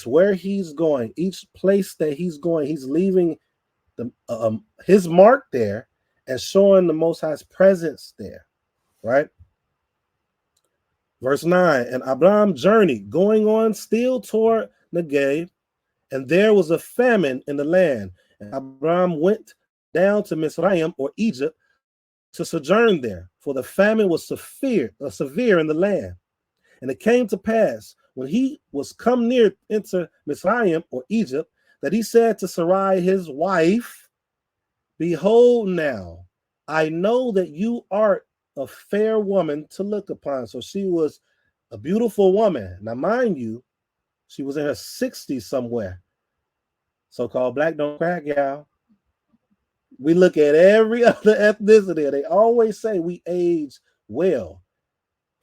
where he's going, each place that he's going, he's leaving his mark there and showing the Most High's presence there, right? Verse 9, and Abraham journeyed, going on still toward Negev, and there was a famine in the land. And Abraham went down to Mizraim or Egypt to sojourn there, for the famine was severe in the land. And it came to pass, when he was come near into Mizraim or Egypt, that he said to Sarai his wife, behold now, I know that you art a fair woman to look upon. So she was a beautiful woman. Now, mind you, she was in her 60s somewhere. So-called black don't crack, y'all. We look at every other ethnicity. They always say we age well.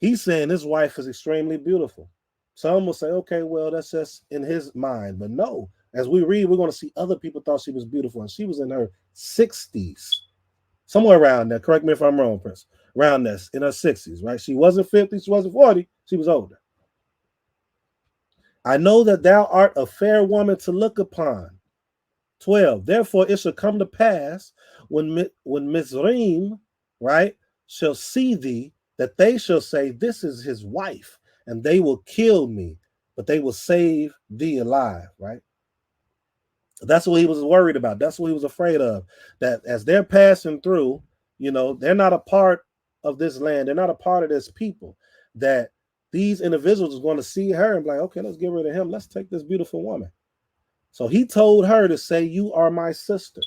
He's saying his wife is extremely beautiful. Some will say, okay, well, that's just in his mind. But no, as we read, we're going to see other people thought she was beautiful, and she was in her 60s, somewhere around there. Correct me if I'm wrong, Prince. Around this, in her 60s, right? She wasn't 50, she wasn't 40, she was older. I know that thou art a fair woman to look upon. 12. Therefore, it shall come to pass when Mizraim, right, shall see thee, that they shall say, this is his wife, and they will kill me, but they will save thee alive, right? That's what he was worried about. That's what he was afraid of, that as they're passing through, they're not a part of this land. They're not a part of this people, that these individuals are going to see her and be like, okay, let's get rid of him. Let's take this beautiful woman. So he told her to say, you are my sister.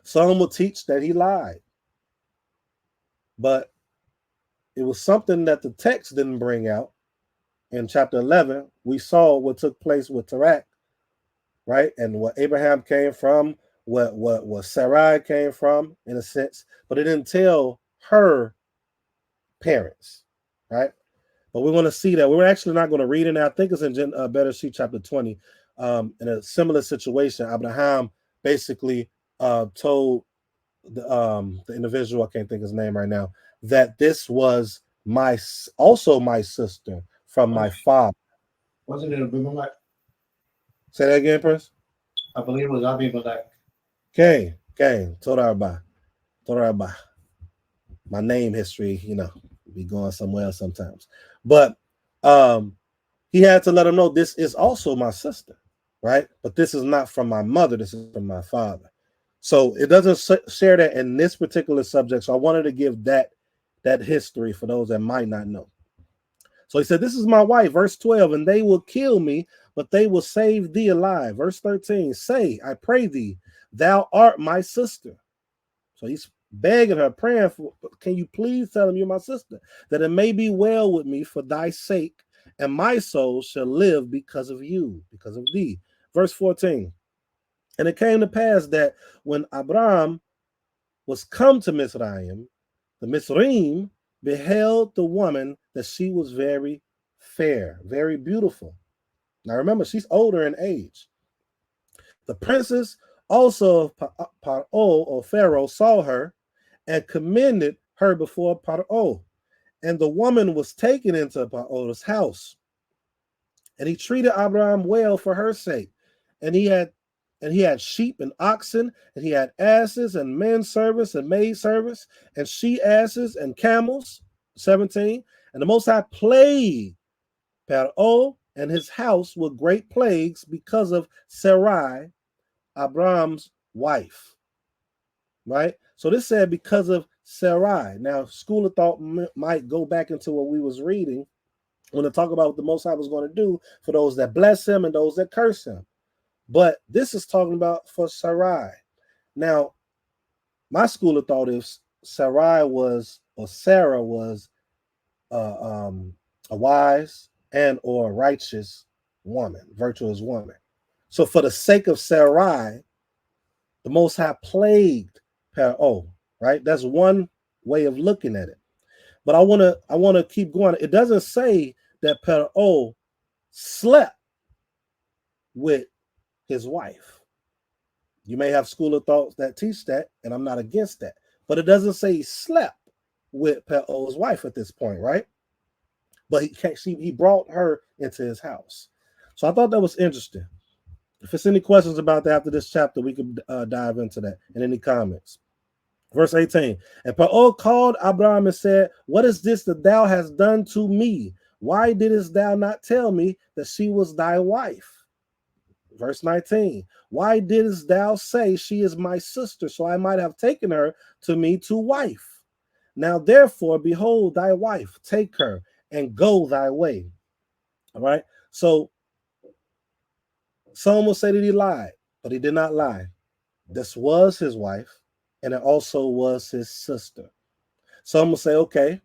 Some will teach that he lied. But it was something that the text didn't bring out. In chapter 11, we saw what took place with Tarak, right? And what Abraham came from, what Sarai came from, in a sense. But it didn't tell her parents, right? But we're going to see that. We're actually not going to read it. I think it's in Bereshit chapter 20. In a similar situation, Abraham basically told the individual, I can't think his name right now, that this was also my sister from my father. Wasn't it Abimelech? Say that again, Prince. I believe it was Abimelech. Okay, Torah. My name history, be going somewhere else sometimes. But he had to let him know this is also my sister, right? But this is not from my mother. This is from my father. So it doesn't share that in this particular subject. So I wanted to give that history for those that might not know. So he said, this is my wife, verse 12, and they will kill me, but they will save thee alive. Verse 13, say, I pray thee, thou art my sister. So he's begging her, praying for, can you please tell him you're my sister, that it may be well with me for thy sake, and my soul shall live because of you, because of thee. Verse 14, and it came to pass that when Abraham was come to Mizraim, the Mizraim beheld the woman that she was very fair, very beautiful. Now remember, she's older in age. The princes also of Paro or Pharaoh saw her and commended her before Paro. And the woman was taken into Paro's house. And he treated Abraham well for her sake. And he had sheep and oxen, and he had asses and men servants and maid servants, and she asses and camels. 17. And the Most High plagued Paro and his house with great plagues because of Sarai, Abraham's wife. Right? So this said because of Sarai. Now, school of thought might go back into what we was reading when to talk about what the Most High was going to do for those that bless him and those that curse him. But this is talking about for Sarai. Now, my school of thought is Sarah was a wise and or righteous woman, virtuous woman. So for the sake of Sarai, the Most High plagued Paro, right? That's one way of looking at it. But I want to keep going. It doesn't say that Paro slept with his wife. You may have school of thoughts that teach that, and I'm not against that. But it doesn't say he slept with Paro's wife at this point, right? But he brought her into his house. So I thought that was interesting. If there's any questions about that after this chapter, we could dive into that. And any comments. Verse 18. And Pa'ol called Abraham and said, what is this that thou hast done to me? Why didst thou not tell me that she was thy wife? Verse 19. Why didst thou say she is my sister, so I might have taken her to me to wife? Now therefore, behold thy wife, take her and go thy way. All right. So some will say that he lied, but he did not lie. This was his wife, and it also was his sister. Some will say, okay,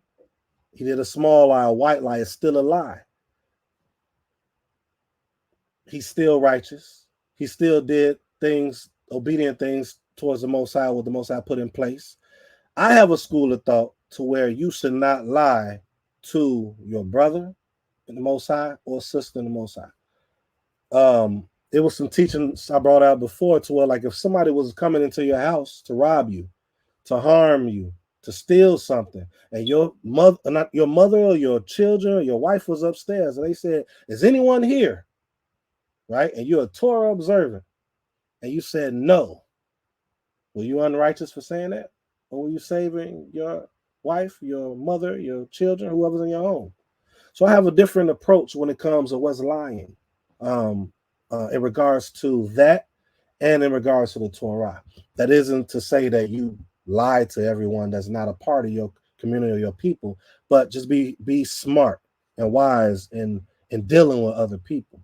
he did a small lie, a white lie, it's still a lie. He's still righteous. He still did things, obedient things towards the Most High, what the Most High put in place. I have a school of thought to where you should not lie to your brother in the Most High or sister in the Most High. It was some teachings I brought out before to where, like, if somebody was coming into your house to rob you, to harm you, to steal something, and your mother, not your mother or your children or your wife was upstairs, and they said, is anyone here? Right? And you're a Torah observant, and you said no. Were you unrighteous for saying that? Or were you saving your wife, your mother, your children, whoever's in your home? So I have a different approach when it comes to what's lying in regards to that and in regards to the Torah. That isn't to say that you lie to everyone that's not a part of your community or your people, but just be smart and wise in dealing with other people.